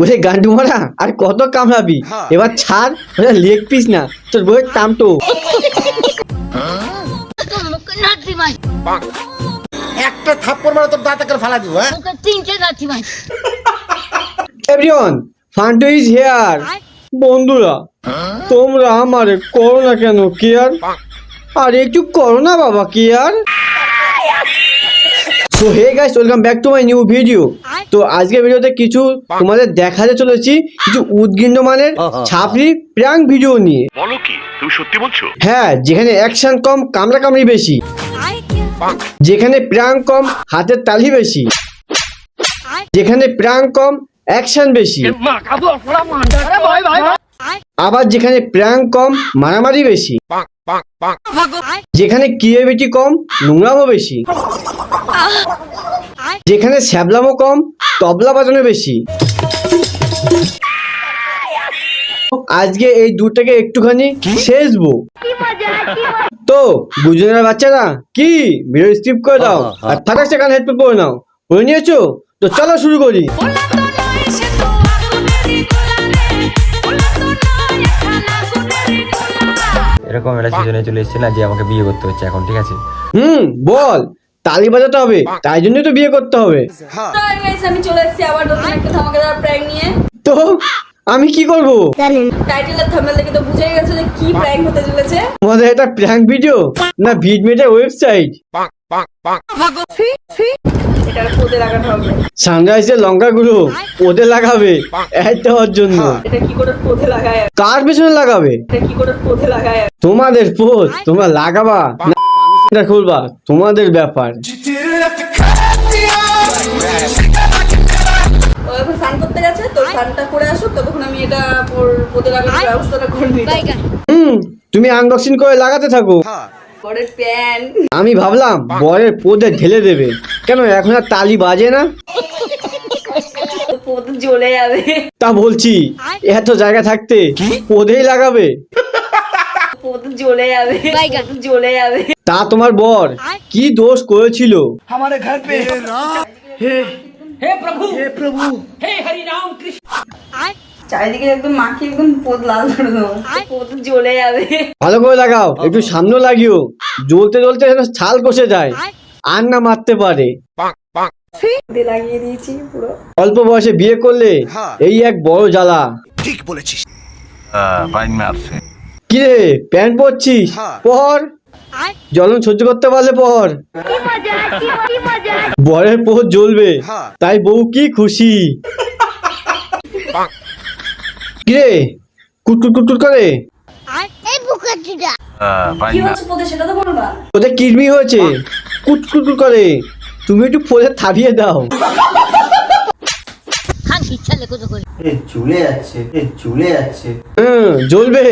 ওরে গান্ডু মারা আর কত কামড়াবি, এবার ছাড়, ওটা লেগ পিস না তোর বউয়ের টামটো। একটা থাপ্পড় মারা তোর দাঁত করে ফালা দিব। Everyone, Fantu is here. বন্ধুরা তোমরা আমারে করো না কেন কেয়ার, আর একটু করো না বাবা care. So hey guys, welcome back to my new video. তো আজকের ভিডিওতে কিছু তোমাদের দেখাতে চলেছি কিছু উদ্গিন্ন মানের ছাপড়ি প্র্যাঙ্ক ভিডিও নিয়ে। বলো কি, তুমি সত্যি বলছো? হ্যাঁ, যেখানে অ্যাকশন কম কামড়া কামড়ি বেশি, যেখানে প্র্যাঙ্ক কম হাতের তালি বেশি, যেখানে প্র্যাঙ্ক কম অ্যাকশন বেশি, আবার যেখানে প্র্যাঙ্ক কম মারামারি বেশি, যেখানে ক্রিয়েটিভিটি কম নোংরামো বেশি, যেখানে শ্যাবলামো কম তবলা বাজানো বেশি। আজকে এই দুটাকে একটুখানি শেষবো। তো গুজনের বাচ্চারা কি ভিডিও স্কিপ করে দাও আর ফাটাকছে কান হেডফোন পরে নাও, পরে নিয়েছো? তো চলো শুরু করি। এরকম একটা সিজনে চলে এসেছে না যে আমাকে বিয়ে করতে হচ্ছে এখন, ঠিক আছে? বল, তালি বাজাতে হবে, তাই জন্যই তো বিয়ে করতে হবে। তো গাইস, আমি চলে এসেছি আবার নতুন একটা ধামাকাদার প্র্যাঙ্ক নিয়ে। তো আমি কি করব? টাইটেল আর থাম্বনেল দেখে তো বুঝেই গেছো যে কি প্র্যাঙ্ক হতে চলেছে। তোমাদের এটা প্র্যাঙ্ক ভিডিও না ভিডমেটের ওয়েবসাইট? এটা পোদে লাগানো হবে। সানরাইজের লঙ্কা গুলো পোদে লাগাবে অ্যাড দেওয়ার জন্য। এটা কি করে পোদে লাগায়? কার পেছনে লাগাবে? এটা কি করে পোদে লাগায়? তোমাদের পোদ তোমরা লাগাবা না খুলবা তোমাদের ব্যাপার। ও এখন স্নান করতে গেছে, তো স্নানটা করে আসুক, ততক্ষণ আমি এটা পোদে লাগানোর ব্যবস্থাটা করে নিই। তুমি আনবক্সিং করে লাগাতে থাকো। পরের প্যান আমি ভাবলাম বরের পোদে ঢেলে দেবে, কেন এখন আর তালি বাজে না? পোদ জ্বলে যাবে। তা বলছি এত জায়গা থাকতে পোদেই লাগাবে? পোদ জ্বলে যাবে, জ্বলে যাবে। তা তোমার বর কি দোষ করেছিল? চারিদিকে একদম মাখিয়ে একদম পোদ লাল করে দেবো, পোদ জ্বলে যাবে। ভালো করে লাগাও, একটু সামনে লাগিও, জ্বলতে জ্বলতে যেন ছাল কষে যায় আর না মারতে পারে। পোদে লাগিয়ে দিয়েছি পুরো। অল্প বয়সে বিয়ে করলে এই এক বড় জ্বালা। ঠিক বলেছিস। কি রে প্যান্ট পরছিস? পর, জ্বলন সহ্য করতে পারলে পর। বরের পোদ জ্বলবে তাই বউ কি খুশি। কিরে কুটকুট কুটকুট করে? কি হচ্ছে পোদে সেটা তো বলবা। ওদের কিডনি হয়েছে, কুটকুট করে, তুমি একটু পোদে থাবিয়ে দাও। জ্বলবে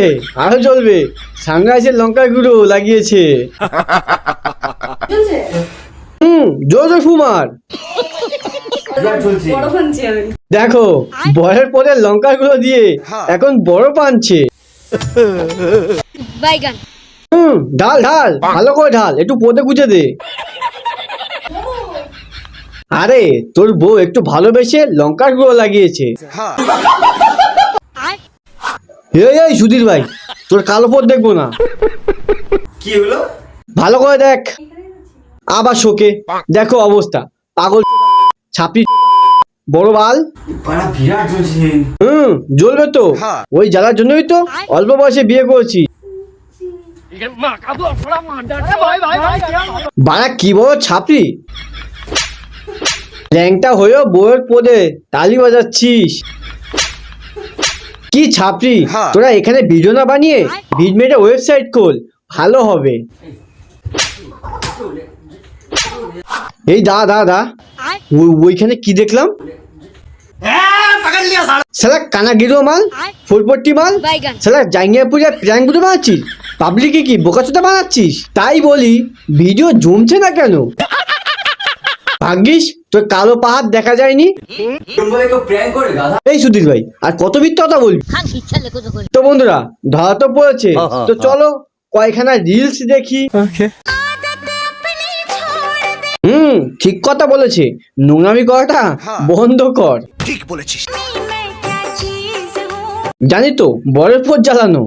আরো জ্বলবে, সানরাইজের লঙ্কা গুঁড়ো লাগিয়েছে। চলছে জোর জোর ফুমার। বড় ফানছি আমি। দেখো বরের পরে লঙ্কা গুঁড়ো দিয়ে এখন বড় পানছে। ঢাল ঢাল, ভালো করে ঢাল, একটু পোদে গুজে দে। আরে তোর বউ একটু ভালোবেসে লঙ্কার গুঁড়ো লাগিয়েছে। এই সুধীর ভাই, তোর কালো পথ দেখবো না। কি হলো? ভালো করে দেখ। আবার শোকে দেখো অবস্থা, পাগল ছাপি বড় বাল। বিরাট জ্বলছে। জ্বলবে তো, ওই জ্বালার জন্যই তো অল্প বয়সে বিয়ে করেছি। বাড়া কি বড় ছাপড়ি, ল্যাংটা হয়েও বউয়ের পদে তালি বাজাচ্ছিস। কি ছাপড়ি তোরা, এখানে ভিডিও না বানিয়ে ভিডমেটের ওয়েবসাইট খোল, ভালো হবে। এই দা দা দা, ওইখানে কি দেখলাম? শালা কানা গিরো মাল, ফুলপট্টি মাল, শালা জাঙ্গিয়াপুরে প্র্যাঙ্ক ভিডিও বানাচ্ছিস, পাবলিকে কি বোকাচোদা বানাচ্ছিস? তাই বলি ভিডিও জমছে না কেন? ভাগ্যিস তোর কালো পাহাড় দেখা যায়নি। এই সুধীর ভাই আর কত মিথ্যা কথা বলবি? তো বন্ধুরা ধরা তো পড়েছে, তো চলো কয়খানা রিলস দেখি। ঠিক কথা বলেছে, নোংরামি করাটা বন্ধ কর। ঠিক বলেছিস। জানি তো বরের পর জ্বালানো।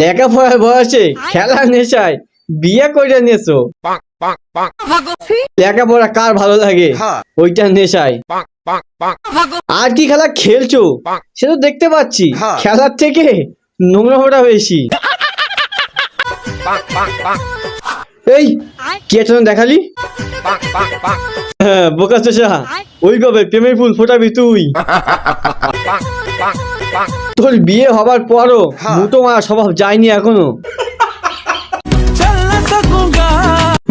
লেখাপড়ার বয়সে খেলার নেশায় বিয়ে করে নিয়েছো। লেখাপড়া কার ভালো লাগে ওইটার নেশায়। আর কি খেলা খেলছো সে তো দেখতে পাচ্ছি, খেলার থেকে নোংরামোটা বেশি। এই কি একটা দেখালি? হ্যাঁ বোকা চোষা, ওইভাবে প্রেমের ফুল ফোটাবি তুই? তোর বিয়ে হবার পরও মুটো মারা স্বভাব যায়নি এখনো।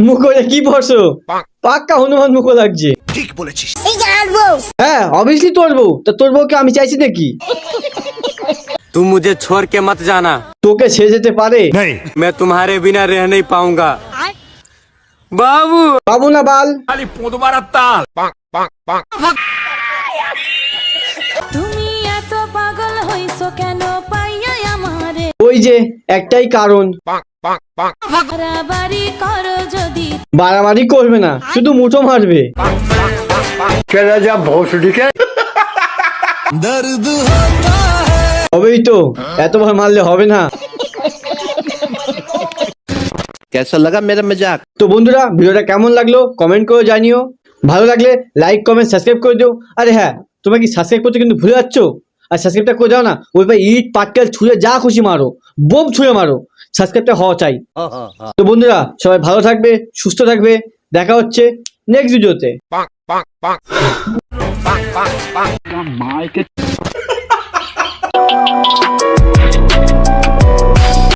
মুখে কি পড়ছো? পাক্কা হনুমান মুখ লাগছে। ঠিক বলেছিস। হ্যাঁ অবভিয়াসলি তোর বউ, তা তোর বউকে আমি চাইছি নাকি? तुम मुझे छोड़ के मत जाना, তোকে ছেড়ে যেতে পারে? मैं तुम्हारे बिना रह नहीं पाऊंगा बाबू। বাবু না বাল? তুমি এত পাগল হইছো কেন পাইয়া আমারে? ওই যে একটাই কারণ, বাড়াবাড়ি করো যদি বাড়াবাড়ি করবে না, শুধু মুঠো মারবে। হবেই তো, এতবার মারলে হবে না। कैसा लगा मेरा मजाक? তো বন্ধুরা ভিডিওটা কেমন লাগলো কমেন্ট করে জানিও। ভালো লাগলে লাইক কমেন্ট সাবস্ক্রাইব করে দিও। আরে হ্যাঁ, তোমরা কি সাবস্ক্রাইব করতে কিন্তু ভুলে যাচ্ছ? আর সাবস্ক্রাইবটা করে দাও না, ওই ভাই ইট পাটকেল ছুঁড়ে যা খুশি মারো, বোম ছুঁড়ে মারো, সাবস্ক্রাইবটা হওয়া চাই। তো বন্ধুরা সবাই ভালো থাকবে, সুস্থ থাকবে, দেখা হচ্ছে নেক্সট ভিডিওতে।